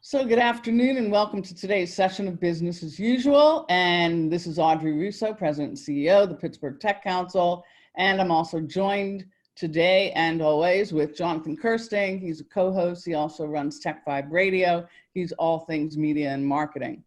So good afternoon and welcome to today's session of Business as Usual. And this is Audrey Russo, President and CEO of the Pittsburgh Tech Council. And I'm also joined today and always with Jonathan Kirsting. He's a co-host. He also runs Tech 5 Radio. He's all things media and marketing.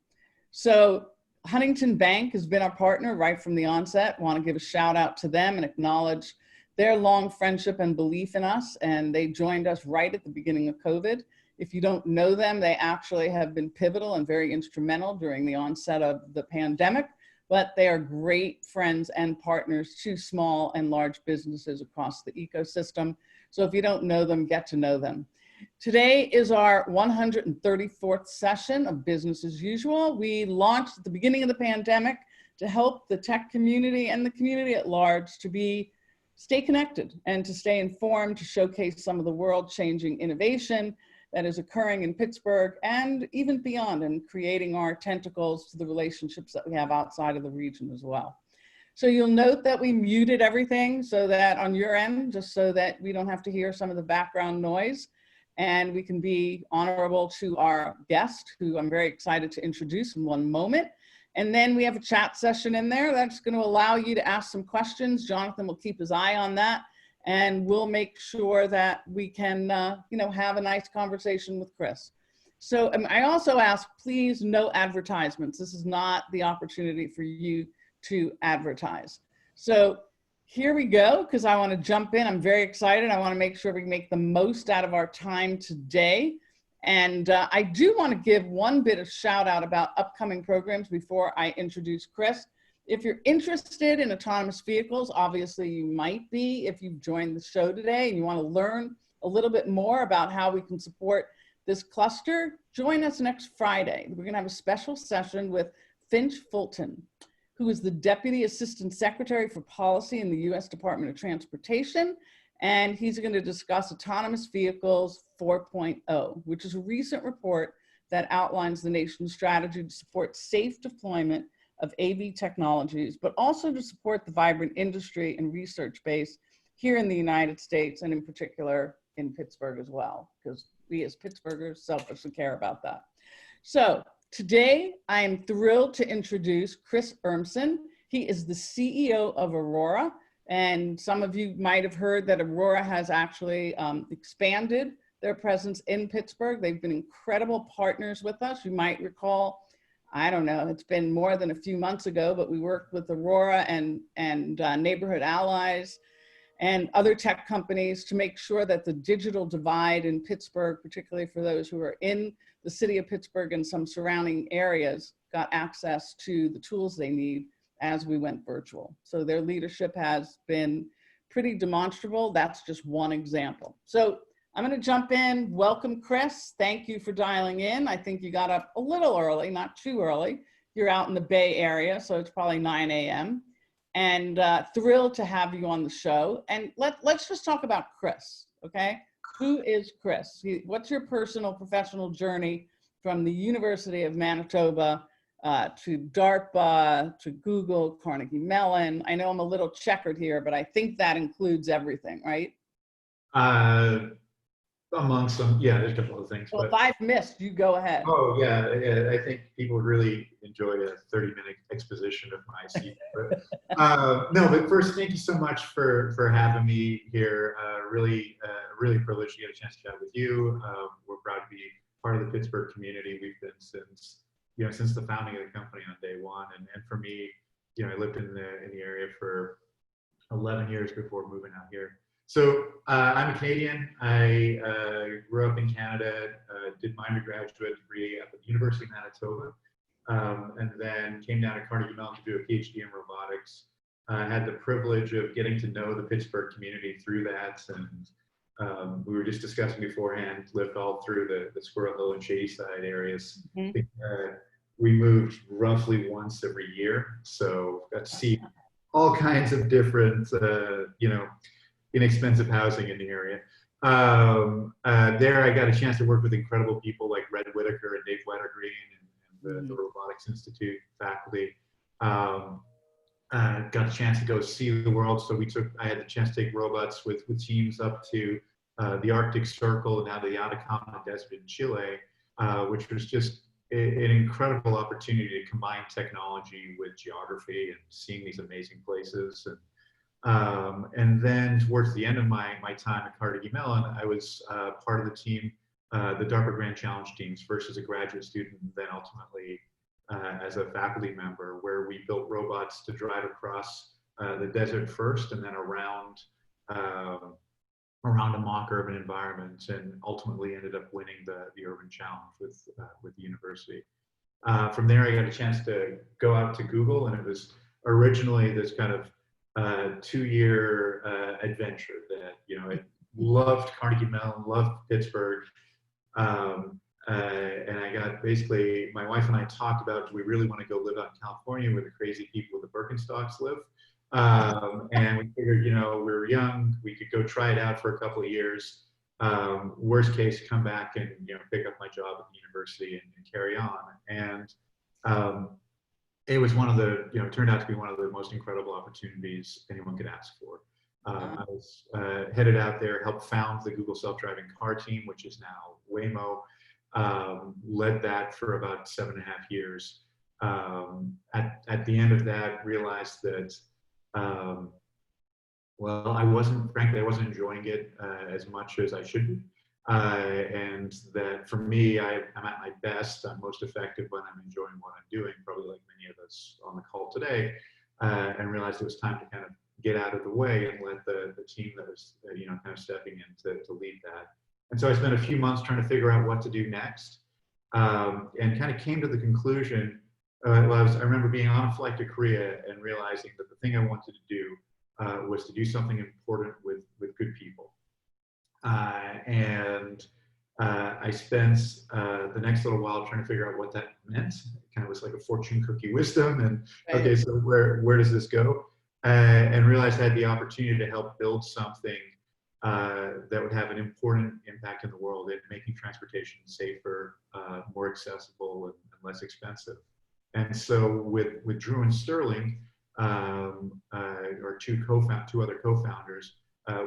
So Huntington Bank has been our partner right from the onset. Want to give a shout out to them and acknowledge their long friendship and belief in us. And they joined us right at the beginning of COVID. If you don't know them, they actually have been pivotal and very instrumental during the onset of the pandemic, but they are great friends and partners to small and large businesses across the ecosystem. So if you don't know them, get to know them. Today is our 134th session of Business as Usual. We launched at the beginning of the pandemic to help the tech community and the community at large to stay connected and to stay informed, to showcase some of the world-changing innovation that is occurring in Pittsburgh and even beyond, and creating our tentacles to the relationships that we have outside of the region as well. So you'll note that we muted everything so that on your end, just so that we don't have to hear some of the background noise, and we can be honorable to our guest, who I'm very excited to introduce in one moment. And then we have a chat session in there that's going to allow you to ask some questions. Jonathan will keep his eye on that. And we'll make sure that we can, have a nice conversation with Chris. So I also ask, please, no advertisements. This is not the opportunity for you to advertise. So here we go, because I want to jump in. I'm very excited. I want to make sure we make the most out of our time today. And I do want to give one bit of shout out about upcoming programs before I introduce Chris. If you're interested in autonomous vehicles, obviously you might be if you've joined the show today and you want to learn a little bit more about how we can support this cluster, join us next Friday. We're going to have a special session with Finch Fulton, who is the Deputy Assistant Secretary for Policy in the U.S. Department of Transportation. And he's going to discuss Autonomous Vehicles 4.0, which is a recent report that outlines the nation's strategy to support safe deployment of AV technologies, but also to support the vibrant industry and research base here in the United States, and in particular in Pittsburgh as well, because we as Pittsburghers selfishly care about that. So today I am thrilled to introduce Chris Urmson. He is the CEO of Aurora, and some of you might have heard that Aurora has actually expanded their presence in Pittsburgh. They've been incredible partners with us. You might recall, I don't know, it's been more than a few months ago, but we worked with Aurora and Neighborhood Allies and other tech companies to make sure that the digital divide in Pittsburgh, particularly for those who are in the city of Pittsburgh and some surrounding areas, got access to the tools they need as we went virtual. So their leadership has been pretty demonstrable. That's just one example. So I'm going to jump in. Welcome, Chris. Thank you for dialing in. I think you got up a little early, not too early. You're out in the Bay Area, so it's probably 9 a.m. And thrilled to have you on the show. And let's just talk about Chris, okay? Who is Chris? What's your personal professional journey from the University of Manitoba to DARPA, to Google, Carnegie Mellon? I know I'm a little checkered here, but I think that includes everything, right? Among some, yeah, there's a couple of things. Well, if I've missed, you go ahead. Oh, yeah, I think people would really enjoy a 30-minute exposition of my seat. But, no, but first, thank you so much for having me here. Really privileged to get a chance to chat with you. We're proud to be part of the Pittsburgh community. We've been since the founding of the company on day one. And for me, I lived in the area for 11 years before moving out here. So I'm a Canadian. I grew up in Canada, did my undergraduate degree at the University of Manitoba, and then came down to Carnegie Mellon to do a PhD in robotics. I had the privilege of getting to know the Pittsburgh community through that, and we were just discussing beforehand, lived all through the Squirrel Hill and Shadyside areas. Mm-hmm. We moved roughly once every year, so got to see all kinds of different, inexpensive housing in the area. There I got a chance to work with incredible people like Red Whitaker and Dave Lettergreen and the Robotics Institute faculty. Got a chance to go see the world. So I had the chance to take robots with teams up to the Arctic Circle and now the Atacama Desert in Chile. which was just an incredible opportunity to combine technology with geography and seeing these amazing places. And then towards the end of my time at Carnegie Mellon, I was part of the team, the DARPA Grand Challenge teams, first as a graduate student, and then ultimately as a faculty member, where we built robots to drive across the desert first, and then around a mock urban environment, and ultimately ended up winning the urban challenge with the university. From there, I got a chance to go out to Google, and it was originally this kind of 2-year adventure that, you know, I loved Carnegie Mellon, loved Pittsburgh. And I got basically, my wife and I talked about, do we really want to go live out in California where the crazy people with the Birkenstocks live? And we figured, you know, we were young, we could go try it out for a couple of years. Worst case, come back and, you know, pick up my job at the university and carry on. And it was one of the, you know, turned out to be one of the most incredible opportunities anyone could ask for. I was headed out there, helped found the Google self-driving car team, which is now Waymo. Led that for about 7.5 years. At the end of that, realized that, well, frankly, I wasn't enjoying it as much as I should be. And that for me, I'm at my best, I'm most effective when I'm enjoying what I'm doing, probably like many of us on the call today, and realized it was time to kind of get out of the way and let the team that was, you know, kind of stepping in to lead that. And so I spent a few months trying to figure out what to do next, and kind of came to the conclusion, I remember being on a flight to Korea and realizing that the thing I wanted to do was to do something important with good people. And I spent the next little while trying to figure out what that meant. It kind of was like a fortune cookie wisdom, and okay, so where does this go? And realized I had the opportunity to help build something that would have an important impact in the world in making transportation safer, more accessible, and less expensive. And so with Drew and Sterling, our two other co-founders,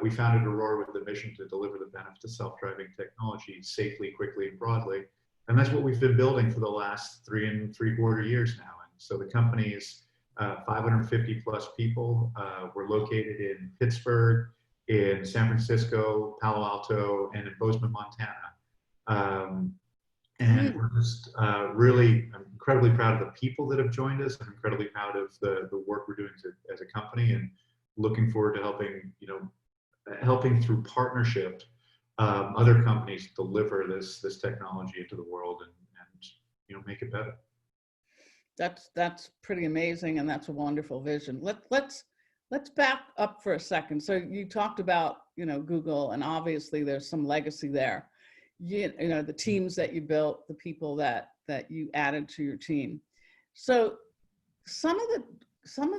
we founded Aurora with the mission to deliver the benefits of self-driving technology safely, quickly, and broadly. And that's what we've been building for the last 3 3/4 years now. And so the company is 550 plus people. We're located in Pittsburgh, in San Francisco, Palo Alto, and in Bozeman, Montana. And we're just really, I'm incredibly proud of the people that have joined us. I'm incredibly proud of the work we're doing as a company, and looking forward to helping through partnership other companies deliver this technology into the world and you know, make it better. That's pretty amazing, and that's a wonderful vision. Let's back up for a second. So you talked about, you know, Google, and obviously there's some legacy there. You know, the teams that you built, the people that you added to your team. So some of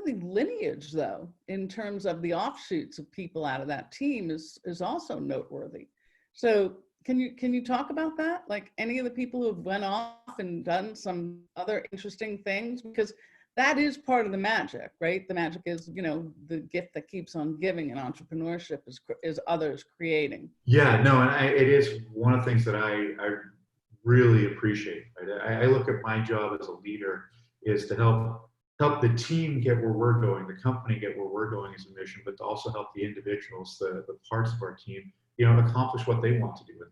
the lineage, though, in terms of the offshoots of people out of that team is also noteworthy. So can you talk about that? Like any of the people who have went off and done some other interesting things? Because that is part of the magic, right? The magic is, you know, the gift that keeps on giving, and entrepreneurship is others creating. Yeah, no, and it is one of the things that I really appreciate. Right? I look at my job as a leader is to help the team get where we're going, the company get where we're going as a mission, but to also help the individuals, the parts of our team, you know, accomplish what they want to do in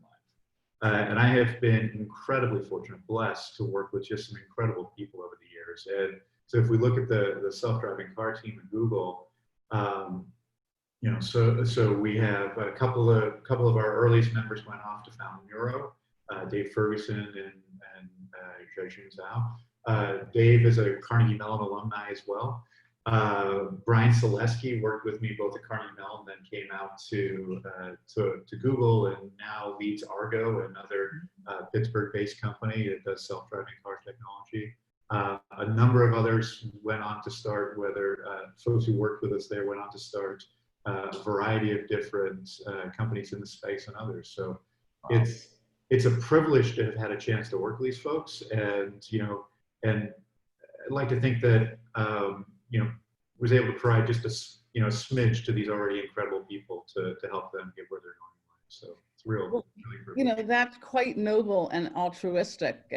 life. And I have been incredibly fortunate, blessed to work with just some incredible people over the years. And so if we look at the self-driving car team at Google, you know, so we have a couple of our earliest members went off to found Neuro, Dave Ferguson and Jajun Zhao. Dave is a Carnegie Mellon alumni as well. Brian Selesky worked with me both at Carnegie Mellon, then came out to Google, and now leads Argo, another Pittsburgh-based company that does self-driving car technology. A number of others went on to start, whether folks who worked with us there went on to start a variety of different companies in the space and others. So it's a privilege to have had a chance to work with these folks, and you know, and I'd like to think that you know, was able to provide just a smidge to these already incredible people to help them get where they're going. So it's really You know, privileged. that's quite noble and altruistic.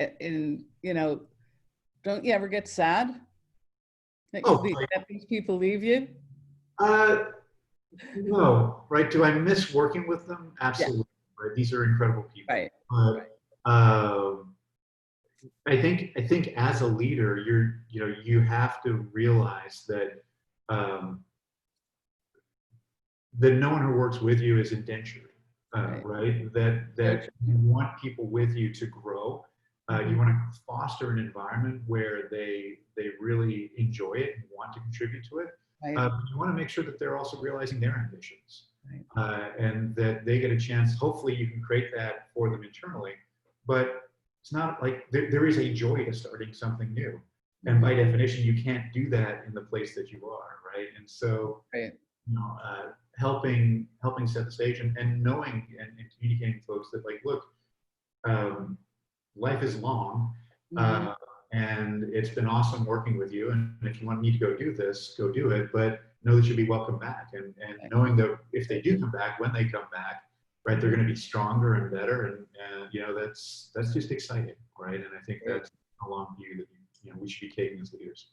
Don't you ever get sad that, Oh, that these people leave you? uh, no, right? Do I miss working with them? Yeah, Absolutely. Right? These are incredible people. right. But I think as a leader, you have to realize that um, that no one who works with you is indentured, Right. right? Very That you want people with you to grow. true. You want to foster an environment where they really enjoy it and want to contribute to it. Right. But you want to make sure that they're also realizing their ambitions, Right. and that they get a chance. Hopefully, you can create that for them internally, but it's not like there is a joy to starting something new. And by definition, you can't do that in the place that you are, right? And so, Right. you know, helping set the stage and knowing and communicating to folks that, like, look, um, life is long, Mhm. uh, and it's been awesome working with you, and if you want me to go do this, go do it, but know that you'll be welcome back, and Right. knowing that if they do come back, when they come back, right, they're going to be stronger and better, and that's just exciting, right? And I think Great. that's a long view that we should be taking as leaders.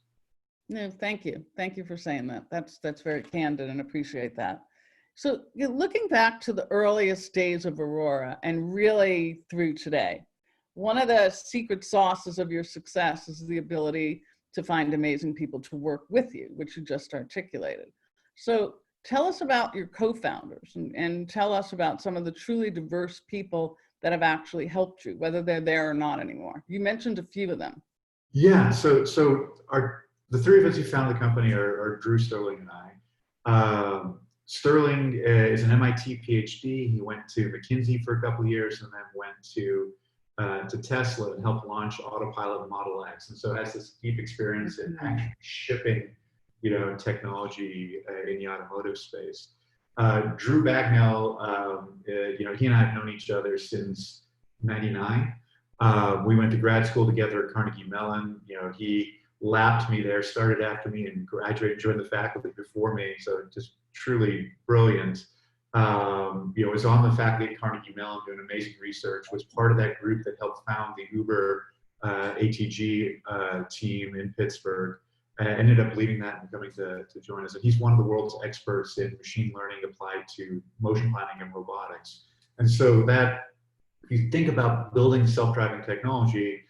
No, thank you. Thank you for saying that. That's very candid and appreciate that. So looking back to the earliest days of Aurora and really through today, one of the secret sauces of your success is the ability to find amazing people to work with you, which you just articulated. So tell us about your co-founders and tell us about some of the truly diverse people that have actually helped you, whether they're there or not anymore. You mentioned a few of them. Yeah, so the three of us who founded the company are Drew, Sterling, and I. Sterling is an MIT PhD. He went to McKinsey for a couple of years and then went to Tesla and helped launch Autopilot Model X, and so has this deep experience in actually shipping, technology in the automotive space. Drew Bagnell, he and I have known each other since '99. We went to grad school together at Carnegie Mellon. He lapped me there, started after me, and graduated, joined the faculty before me. So just truly brilliant. Was on the faculty at Carnegie Mellon doing amazing research, was part of that group that helped found the Uber ATG team in Pittsburgh. Ended up leading that and coming to join us. And he's one of the world's experts in machine learning applied to motion planning and robotics. And so that, if you think about building self-driving technology,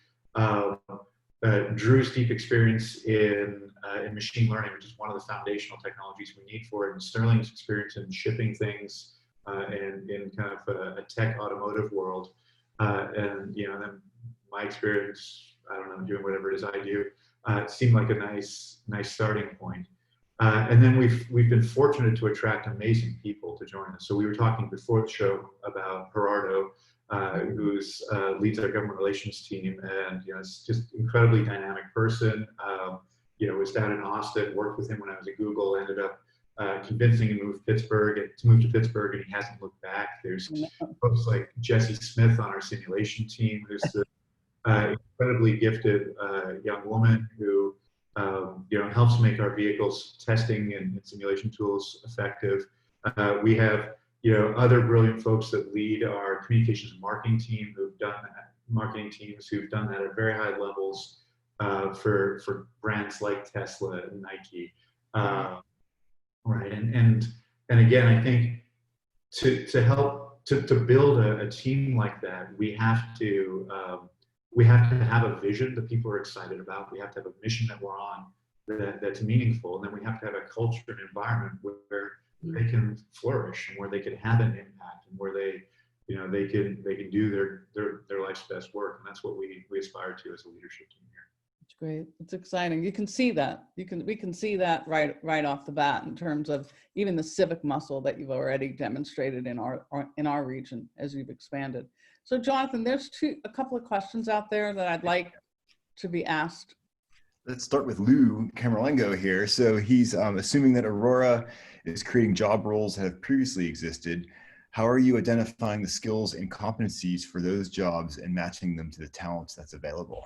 Drew's deep experience in machine learning, which is one of the foundational technologies we need for it, and Sterling's experience in shipping things and in kind of a tech automotive world, and then my experience, I don't know, doing whatever it is I do, seemed like a nice starting point. And then we've been fortunate to attract amazing people to join us. So we were talking before the show about Gerardo, who's leads our government relations team, and is just incredibly dynamic person. Was down in Austin, worked with him when I was at Google, ended up convincing him to move to Pittsburgh, and he hasn't looked back. There's folks like Jessie Smith on our simulation team, who's the incredibly gifted young woman who helps make our vehicles testing and simulation tools effective. We have other brilliant folks that lead our communications and marketing team who've done that, marketing teams who've done that at very high levels for brands like Tesla and Nike. Right, and again, I think to help to build a team like that, we have to have a vision that people are excited about. We have to have a mission that we're on that's meaningful, and then we have to have a culture and environment where they can flourish and where they can have an impact and where they can do their life's best work, and that's what we aspire to as a leadership team here. It's great. It's exciting. You can see that. We can see that right off the bat in terms of even the civic muscle that you've already demonstrated in our region as you've expanded. So Jonathan, there's a couple of questions out there that I'd like to be asked. Let's start with Lou Camerlengo here. So he's assuming that Aurora is creating job roles that have previously existed. How are you identifying the skills and competencies for those jobs and matching them to the talents that's available?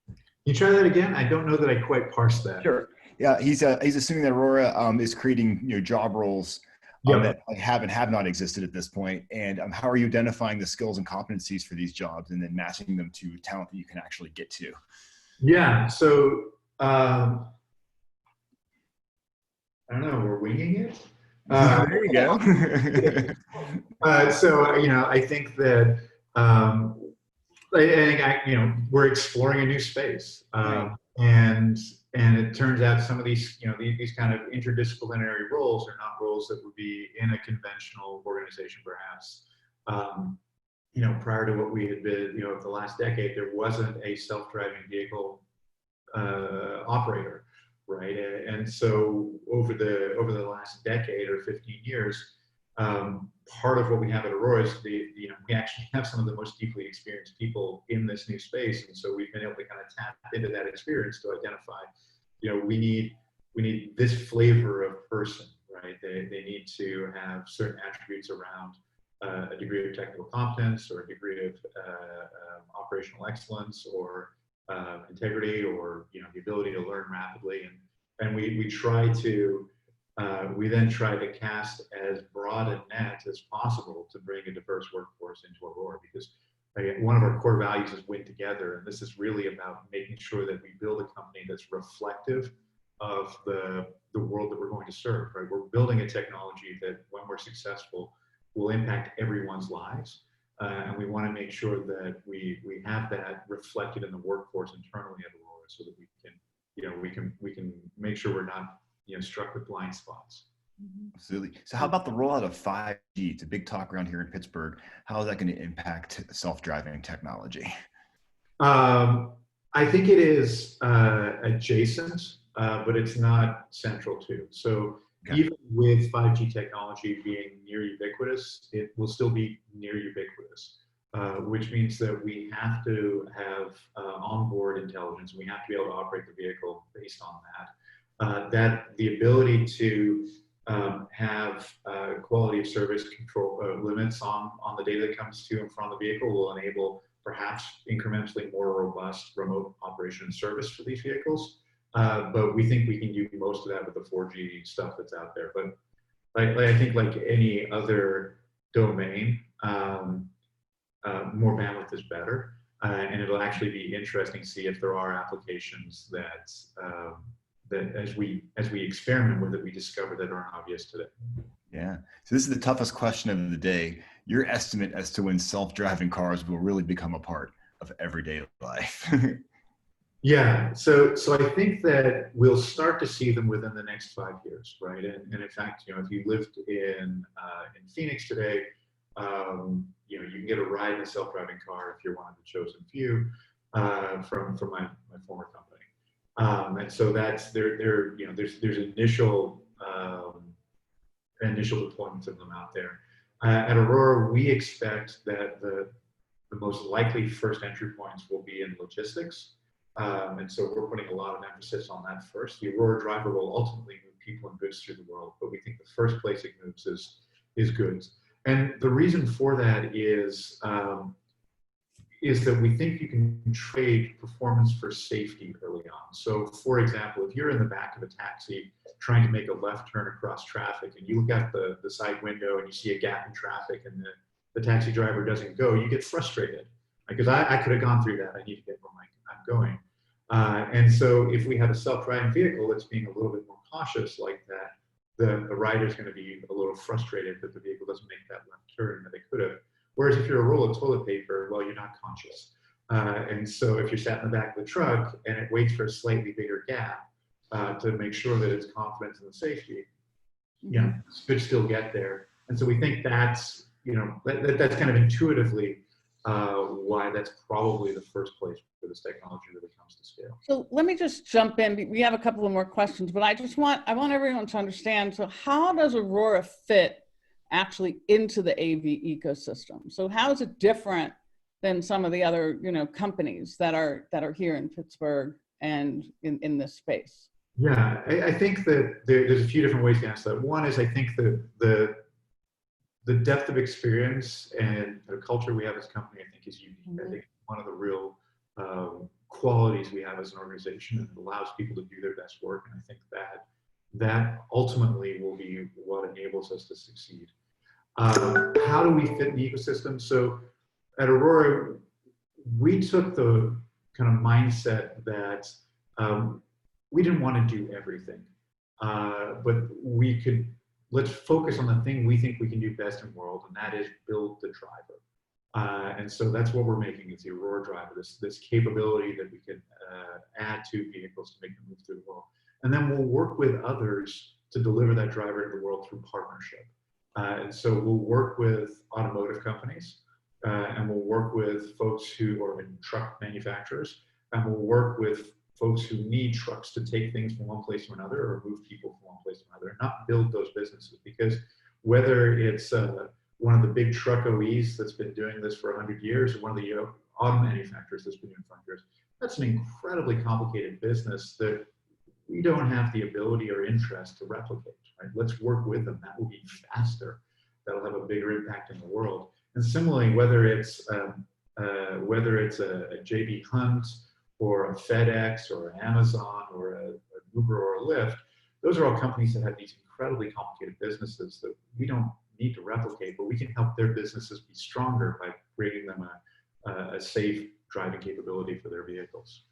Can you try that again? I don't know that I quite parsed that. Sure. Yeah, he's assuming that Aurora is creating job roles Yep. that have and have not existed at this point? And how are you identifying the skills and competencies for these jobs and then matching them to talent that you can actually get to? Yeah. So I don't know. We're winging it. There you go. So I think that we're exploring a new space, Right. and it turns out some of these these kind of interdisciplinary roles are not roles that would be in a conventional organization, perhaps. Prior to what we had been, the last decade, there wasn't a self-driving vehicle operator, right? And so over the last decade or 15 years, part of what we have at Aurora is we actually have some of the most deeply experienced people in this new space, and so we've been able to kind of tap into that experience to identify, we need this flavor of person, right? They need to have certain attributes around a degree of technical competence or a degree of operational excellence or integrity, or the ability to learn rapidly, and we then try to cast as broad a net as possible to bring a diverse workforce into Aurora, because one of our core values is win together, and this is really about making sure that we build a company that's reflective of the world that we're going to serve, right? We're building a technology that, when we're successful, will impact everyone's lives, and we want to make sure that we have that reflected in the workforce internally at Aurora, so that we can make sure we're not struck with blind spots. Absolutely. So how about the rollout of 5G? It's a big talk around here in Pittsburgh. How is that going to impact self-driving technology? I think it is adjacent, but it's not central to. So even with 5G technology being near ubiquitous, it will still be near ubiquitous, which means that we have to have onboard intelligence. We have to be able to operate the vehicle based on that. That the ability to have quality of service control limits on the data that comes to and from the vehicle will enable perhaps incrementally more robust remote operation and service for these vehicles. But we think we can do most of that with the 4G stuff that's out there. But I think, like any other domain, more bandwidth is better. And it'll actually be interesting to see if there are applications that as we experiment with it, we discover that aren't obvious today. Yeah. So this is the toughest question of the day. Your estimate as to when self-driving cars will really become a part of everyday life. Yeah. So I think that we'll start to see them within the next 5 years, right? And in fact, if you lived in Phoenix today, you can get a ride in a self-driving car if you're one of the chosen few from my former company. And so that's there's initial deployments of them out there. At Aurora, we expect that the most likely first entry points will be in logistics. And so we're putting a lot of emphasis on that first. The Aurora Driver will ultimately move people and goods through the world, but we think the first place it moves is goods. And the reason for that is that we think you can trade performance for safety early on. So, for example, if you're in the back of a taxi trying to make a left turn across traffic, and you look out the side window and you see a gap in traffic, and the taxi driver doesn't go, you get frustrated, because I could have gone through that. I need to get where I'm going. And so if we have a self-driving vehicle that's being a little bit more cautious like that, the rider's going to be a little frustrated that the vehicle doesn't make that left turn that they could have. Whereas if you're a roll of toilet paper, well, you're not conscious. And so if you're sat in the back of the truck and it waits for a slightly bigger gap to make sure that it's confident in the safety, could still get there. And so we think that's, that's kind of intuitively why that's probably the first place where this technology really comes to scale. So let me just jump in. We have a couple of more questions, but I want everyone to understand, so how does Aurora fit actually into the AV ecosystem? So how is it different than some of the other, companies that are here in Pittsburgh and in this space? Yeah, I think that there's a few different ways to answer that. One is, I think that the depth of experience and the culture we have as a company, I think, is unique. Mm-hmm. I think one of the real qualities we have as an organization, and it allows people to do their best work. And I think that ultimately will be what enables enables us to succeed. How do we fit in the ecosystem? So at Aurora, we took the kind of mindset that we didn't want to do everything, but let's focus on the thing we think we can do best in the world, and that is build the driver. And so that's what we're making, is the Aurora Driver, this capability that we can add to vehicles to make them move through the world. And then we'll work with others to deliver that driver to the world through partnership. And so we'll work with automotive companies, and we'll work with folks who are in truck manufacturers, and we'll work with folks who need trucks to take things from one place to another or move people from one place to another, and not build those businesses. Because whether it's one of the big truck OEs that's been doing this for 100 years, or one of the auto manufacturers that's been doing it for 100 years, that's an incredibly complicated business that we don't have the ability or interest to replicate. Right? Let's work with them. That will be faster. That'll have a bigger impact in the world. And similarly, whether it's a JB Hunt or a FedEx or an Amazon or an Uber or a Lyft, those are all companies that have these incredibly complicated businesses that we don't need to replicate, but we can help their businesses be stronger by creating them a safe driving capability for their vehicles.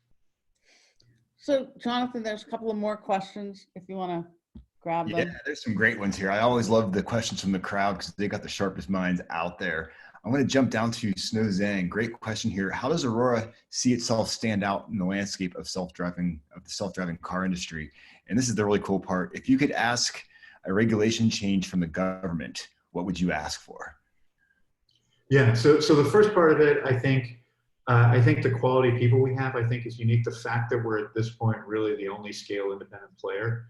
So, Jonathan, there's a couple of more questions if you want to grab them. Yeah, there's some great ones here. I always love the questions from the crowd because they got the sharpest minds out there. I'm going to jump down to Snow Zhang. Great question here. How does Aurora see itself stand out in the landscape of the self-driving car industry? And this is the really cool part. If you could ask a regulation change from the government, what would you ask for? Yeah, so the first part of it, I think the quality of people we have, I think, is unique. The fact that we're at this point really the only scale independent player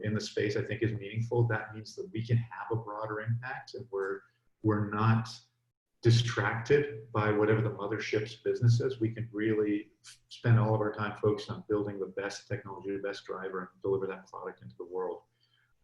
in the space, I think, is meaningful. That means that we can have a broader impact, and we're not distracted by whatever the mothership's business is. We can really spend all of our time focused on building the best technology, the best driver, and deliver that product into the world.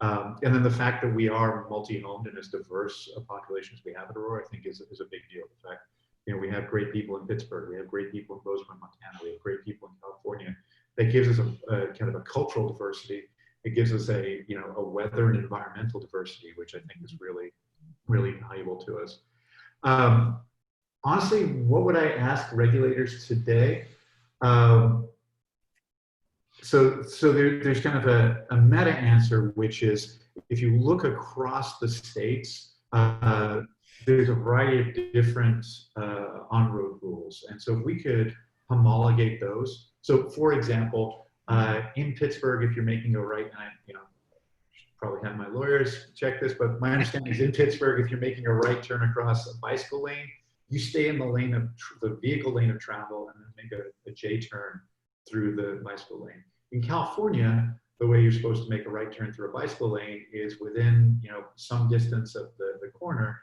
And then the fact that we are multi-homed and as diverse a population as we have at Aurora, I think is a big deal. The fact, we have great people in Pittsburgh, we have great people in Bozeman, Montana, we have great people in California. That gives us a kind of a cultural diversity. It gives us a weather and environmental diversity, which I think is really, really valuable to us. Honestly, what would I ask regulators today? So there's kind of a meta answer, which is, if you look across the states, there's a variety of different on-road rules. And so if we could homologate those. So for example, in Pittsburgh, if you're making a right, and I should probably have my lawyers check this, but my understanding is in Pittsburgh, if you're making a right turn across a bicycle lane, you stay in the lane of the vehicle lane of travel and then make a J turn through the bicycle lane. In California, the way you're supposed to make a right turn through a bicycle lane is within some distance of the corner,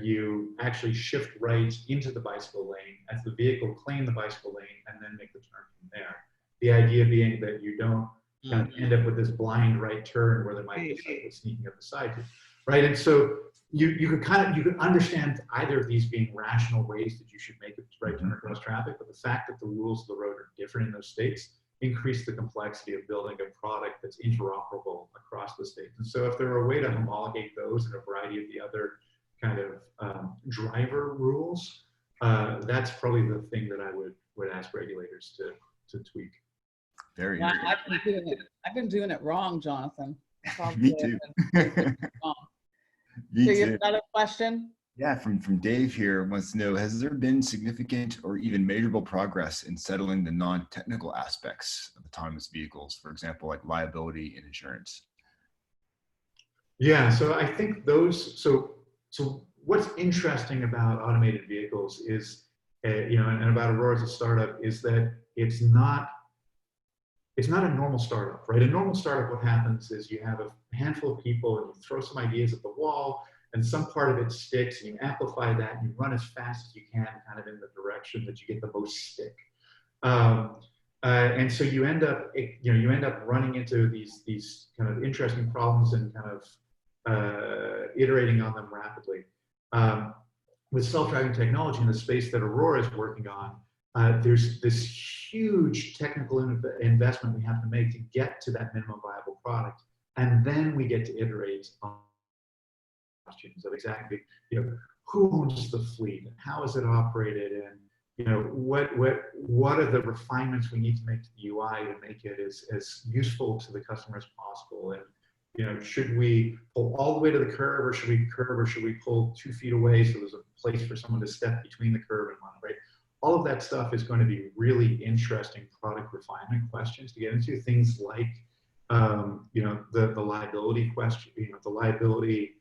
you actually shift right into the bicycle lane as the vehicle claim the bicycle lane and then make the turn from there. The idea being that you don't kind of end up with this blind right turn where there might be something sneaking up beside you, right? And so you could understand either of these being rational ways that you should make a right turn across traffic, but the fact that the rules of the road are different in those states increase the complexity of building a product that's interoperable across the states. And so if there were a way to homologate those and a variety of the other kind of driver rules, that's probably the thing that I would ask regulators to tweak. Very yeah, I've been doing it wrong, Jonathan. Me too. Me so too. you've got a question? Yeah, from Dave here wants to know, has there been significant or even measurable progress in settling the non-technical aspects of autonomous vehicles, for example, like liability and insurance? Yeah, so I think those, so what's interesting about automated vehicles is, and about Aurora as a startup, is that it's not a normal startup, right? A normal startup, what happens is you have a handful of people and you throw some ideas at the wall, and some part of it sticks, and you amplify that, and you run as fast as you can, kind of in the direction that you get the most stick. And so you end up running into these kind of interesting problems and kind of iterating on them rapidly. With self-driving technology in the space that Aurora is working on, there's this huge technical investment we have to make to get to that minimum viable product. And then we get to iterate on questions of exactly, who owns the fleet and how is it operated, and what are the refinements we need to make to the UI to make it as useful to the customer as possible, and should we pull all the way to the curb, or should we pull 2 feet away so there's a place for someone to step between the curb and one, right? All of that stuff is going to be really interesting product refinement questions to get into. Things like the liability question, the liability,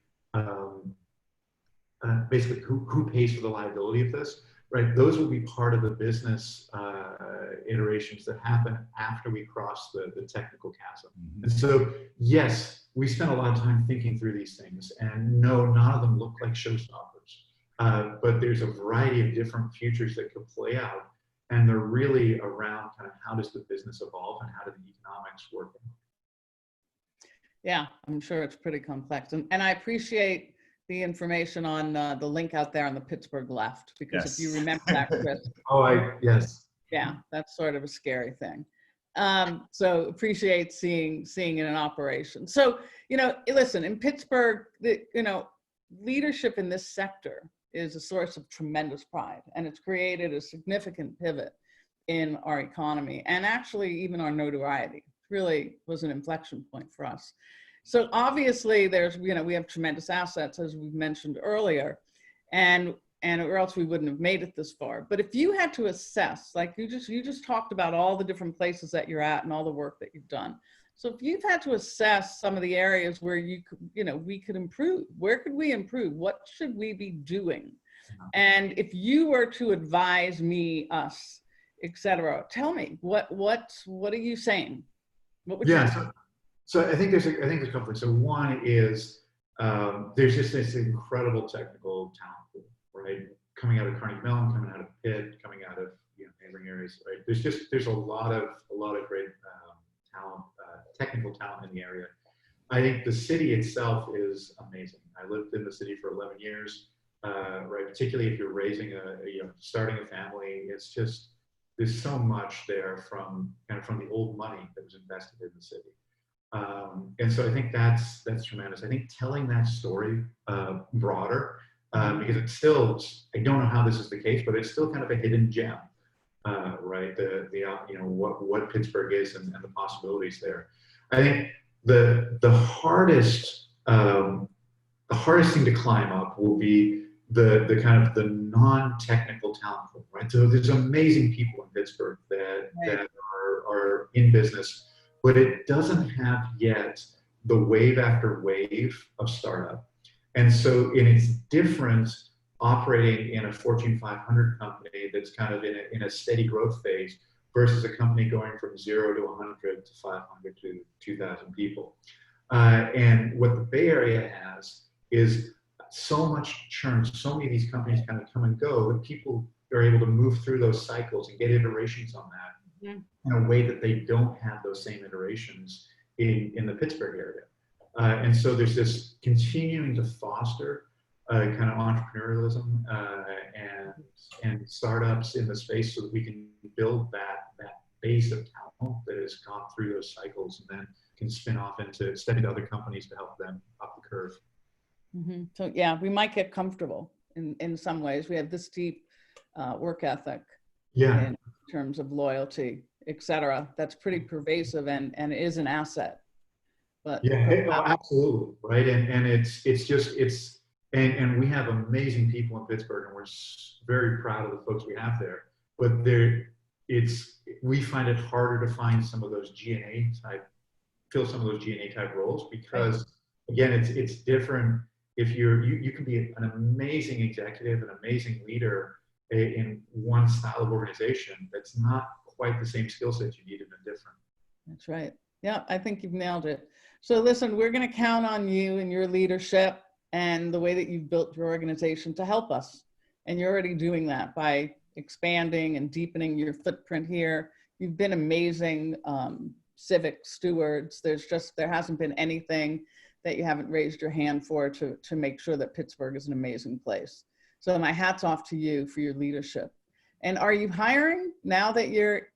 basically who pays for the liability of this, right? Those will be part of the business iterations that happen after we cross the technical chasm. Mm-hmm. And so, yes, we spent a lot of time thinking through these things, and no, none of them look like showstoppers. But there's a variety of different futures that could play out, and they're really around kind of how does the business evolve and how do the economics work. Yeah, I'm sure it's pretty complex. And I appreciate the information on the link out there on the Pittsburgh left, because yes. If you remember that, Chris. Yes. Yeah, that's sort of a scary thing. So appreciate seeing it in operation. So, listen, in Pittsburgh, leadership in this sector is a source of tremendous pride, and it's created a significant pivot in our economy and actually even our notoriety. Really was an inflection point for us. So obviously we have tremendous assets, as we've mentioned earlier, and or else we wouldn't have made it this far. But if you had to assess, like you just talked about all the different places that you're at and all the work that you've done. So if you've had to assess some of the areas where we could improve, where could we improve? What should we be doing? And if you were to advise me, us, etc., tell me what are you saying? What would you say? So I think there's a couple things. So one is there's just this incredible technical talent pool, right? Coming out of Carnegie Mellon, coming out of Pitt, coming out of neighboring areas, right? There's a lot of great talent, technical talent in the area. I think the city itself is amazing. I lived in the city for 11 years, right? Particularly if you're raising starting a family, it's just there's so much there from the old money that was invested in the city. And so I think that's tremendous. I think telling that story broader, because it's still, I don't know how this is the case, but it's still kind of a hidden gem, right? What Pittsburgh is and the possibilities there. I think the hardest thing to climb up will be the kind of the non-technical talent pool, right? So there's amazing people in Pittsburgh that are in business, but it doesn't have yet the wave after wave of startup. And so it's different operating in a Fortune 500 company that's kind of in a steady growth phase versus a company going from 0 to 100 to 500 to 2,000 people. And what the Bay Area has is so much churn, so many of these companies kind of come and go that people are able to move through those cycles and get iterations on that. Mm-hmm. In a way that they don't have those same iterations in the Pittsburgh area. And so there's this continuing to foster kind of entrepreneurialism and startups in the space so that we can build that base of talent that has gone through those cycles and then can step into other companies to help them up the curve. Mm-hmm. So yeah, we might get comfortable in some ways. We have this deep work ethic in terms of loyalty, etc. That's pretty pervasive and is an asset. But absolutely, right. And and we have amazing people in Pittsburgh, and we're very proud of the folks we have there. But we find it harder to find some of those fill some of those G&A type roles because again, it's different. If you can be an amazing executive, an amazing leader in one style of organization, that's not quite the same skill set you need in a different. That's right. Yeah, I think you've nailed it. So listen, we're going to count on you and your leadership and the way that you've built your organization to help us. And you're already doing that by expanding and deepening your footprint here. You've been amazing civic stewards. There hasn't been anything that you haven't raised your hand for to make sure that Pittsburgh is an amazing place. So my hat's off to you for your leadership. And are you hiring now that you're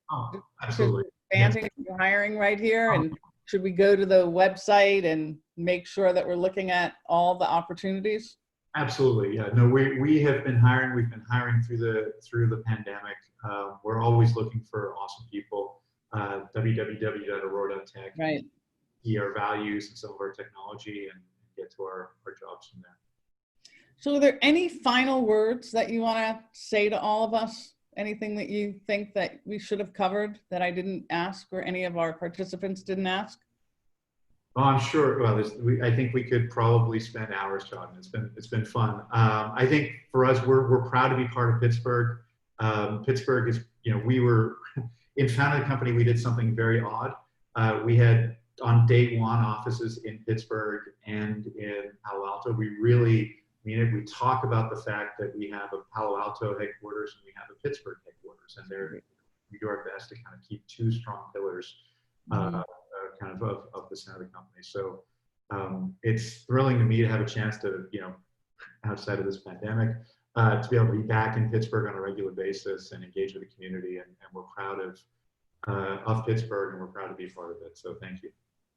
absolutely expanding? You're hiring right here, and should we go to the website and make sure that we're looking at all the opportunities? Absolutely, yeah. No, we have been hiring. We've been hiring through the pandemic. We're always looking for awesome people. www.aurora.tech. Right. See our values and some of our technology, and get to our jobs from there. So are there any final words that you want to say to all of us? Anything that you think that we should have covered that I didn't ask or any of our participants didn't ask? Oh, I'm sure. Well, I think we could probably spend hours talking. It's been fun. I think for us, we're proud to be part of Pittsburgh. Pittsburgh is, we were in founding the company. We did something very odd. We had on day one offices in Pittsburgh and in Palo Alto. We really mean it. We talk about the fact that we have a Palo Alto headquarters and we have a Pittsburgh headquarters, and we do our best to kind of keep two strong pillars. Kind of the center of the company. So it's thrilling to me to have a chance to, outside of this pandemic, to be able to be back in Pittsburgh on a regular basis and engage with the community. And we're proud of Pittsburgh, and we're proud to be part of it. So thank you.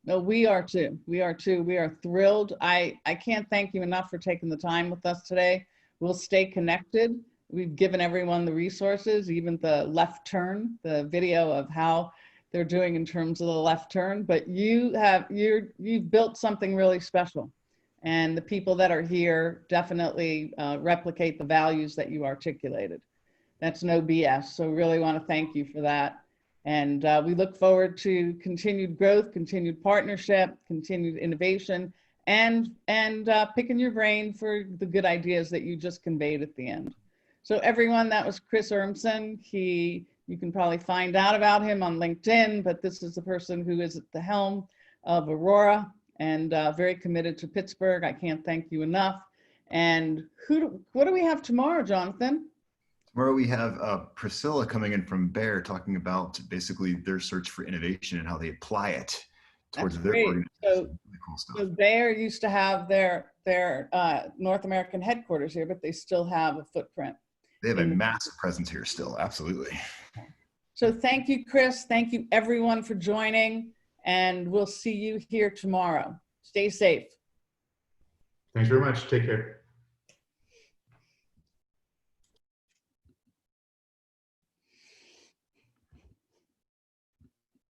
No, we are too. We are too. We are thrilled. I can't thank you enough for taking the time with us today. We'll stay connected. We've given everyone the resources, even the left turn, the video of how they're doing in terms of the left turn, but you've built something really special, and the people that are here definitely replicate the values that you articulated. That's no BS. So really want to thank you for that. And we look forward to continued growth, continued partnership, continued innovation, and picking your brain for the good ideas that you just conveyed at the end. So everyone, that was Chris Urmson. You can probably find out about him on LinkedIn, but this is the person who is at the helm of Aurora and very committed to Pittsburgh. I can't thank you enough. And what do we have tomorrow, Jonathan? Tomorrow we have Priscilla coming in from Bayer talking about basically their search for innovation and how they apply it towards their organization. So, really cool stuff. So Bayer used to have their North American headquarters here, but they still have a footprint. They have a massive presence here still, absolutely. So thank you, Chris. Thank you, everyone, for joining, and we'll see you here tomorrow. Stay safe. Thanks very much. Take care.